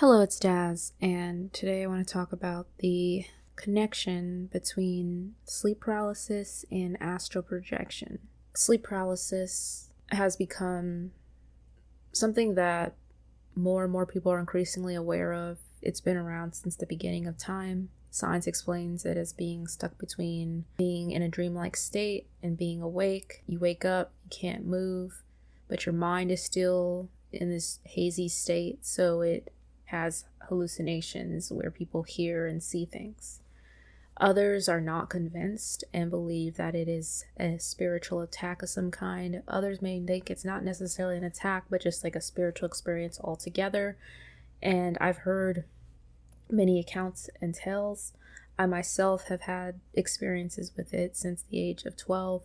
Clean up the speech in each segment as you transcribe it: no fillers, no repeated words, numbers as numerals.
Hello, it's Daz, and today I want to talk about the connection between sleep paralysis and astral projection. Sleep paralysis has become something that more and more people are increasingly aware of. It's been around since the beginning of time. Science explains it as being stuck between being in a dreamlike state and being awake. You wake up, you can't move, but your mind is still in this hazy state, so it has hallucinations where people hear and see things. Others are not convinced and believe that it is a spiritual attack of some kind. Others may think it's not necessarily an attack, but just like a spiritual experience altogether. And I've heard many accounts and tales. I myself have had experiences with it since the age of 12.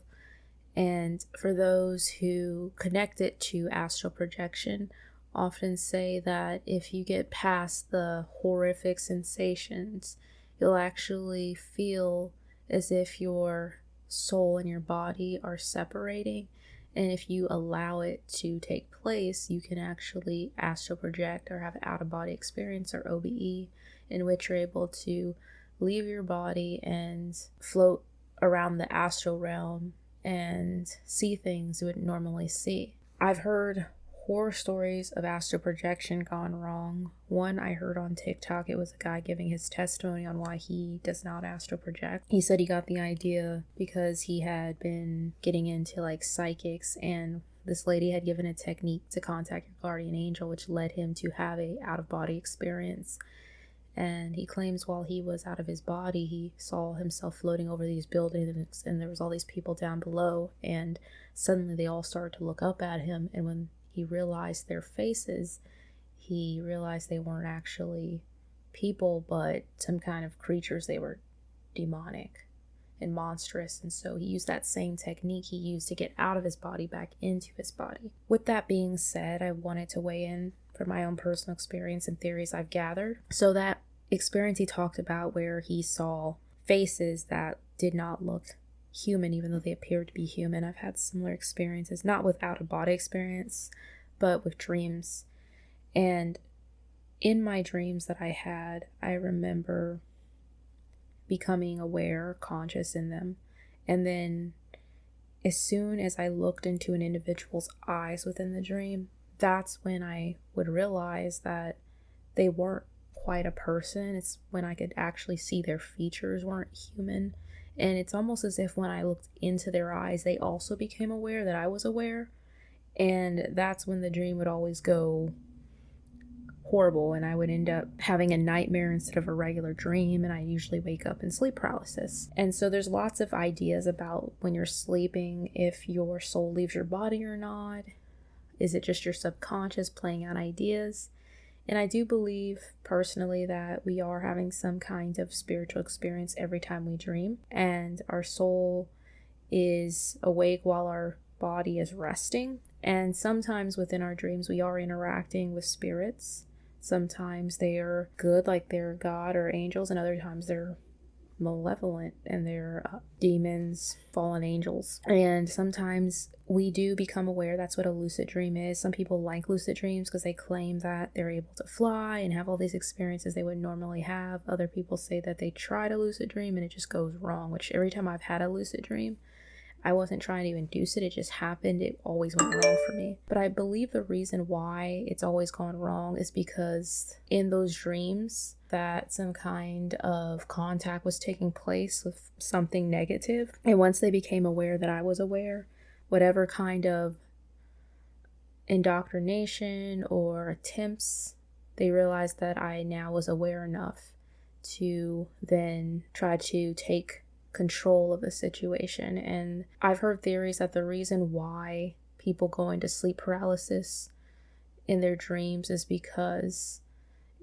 And for those who connect it to astral projection, often say that if you get past the horrific sensations, you'll actually feel as if your soul and your body are separating. And if you allow it to take place, you can actually astral project or have out-of-body experience, or OBE, in which you're able to leave your body and float around the astral realm and see things you wouldn't normally see. I've heard horror stories of astral projection gone wrong. One I heard on TikTok, it was a guy giving his testimony on why he does not astral project. He said he got the idea because he had been getting into like psychics, and this lady had given a technique to contact your guardian angel, which led him to have a out-of-body experience. And he claims while he was out of his body, he saw himself floating over these buildings, and there was all these people down below, and suddenly they all started to look up at him, and when he realized their faces, he realized they weren't actually people, but some kind of creatures. They were demonic and monstrous. And so he used that same technique he used to get out of his body back into his body. With that being said, I wanted to weigh in from my own personal experience and theories I've gathered. So that experience he talked about where he saw faces that did not look human, even though they appeared to be human. I've had similar experiences, not with out-of-body experience, but with dreams. And in my dreams that I had, I remember becoming aware, conscious in them. And then as soon as I looked into an individual's eyes within the dream, that's when I would realize that they weren't quite a person. It's when I could actually see their features weren't human. And it's almost as if when I looked into their eyes, they also became aware that I was aware. And that's when the dream would always go horrible, and I would end up having a nightmare instead of a regular dream, and I usually wake up in sleep paralysis. And so there's lots of ideas about when you're sleeping, if your soul leaves your body or not. Is it just your subconscious playing out ideas? And I do believe personally that we are having some kind of spiritual experience every time we dream, and our soul is awake while our body is resting. And sometimes within our dreams we are interacting with spirits. Sometimes they are good, like they're God or angels, and other times they're malevolent and they're demons, fallen angels. And sometimes we do become aware. That's what a lucid dream is. Some people like lucid dreams because they claim that they're able to fly and have all these experiences they would normally have. Other people say that they try to lucid dream and it just goes wrong, which every time I've had a lucid dream, I wasn't trying to induce it, it just happened. It always went wrong for me. But I believe the reason why it's always gone wrong is because in those dreams that some kind of contact was taking place with something negative. And once they became aware that I was aware, whatever kind of indoctrination or attempts, they realized that I now was aware enough to then try to take control of the situation. And I've heard theories that the reason why people go into sleep paralysis in their dreams is because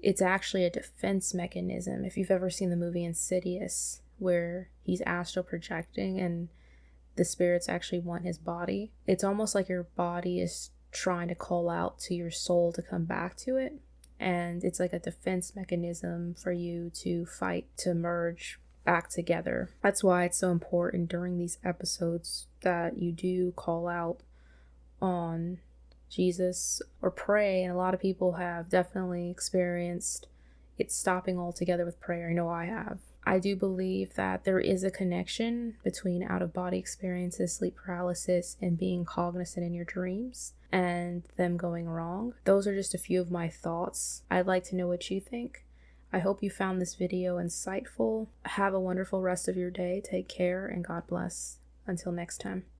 it's actually a defense mechanism. If you've ever seen the movie Insidious, where he's astral projecting and the spirits actually want his body, it's almost like your body is trying to call out to your soul to come back to it. And it's like a defense mechanism for you to fight to merge back together. That's why it's so important during these episodes that you do call out on Jesus or pray, and a lot of people have definitely experienced it stopping altogether with prayer. I know I have. I do believe that there is a connection between out-of-body experiences, sleep paralysis, and being cognizant in your dreams and them going wrong. Those are just a few of my thoughts. I'd like to know what you think. I hope you found this video insightful. Have a wonderful rest of your day. Take care and God bless. Until next time.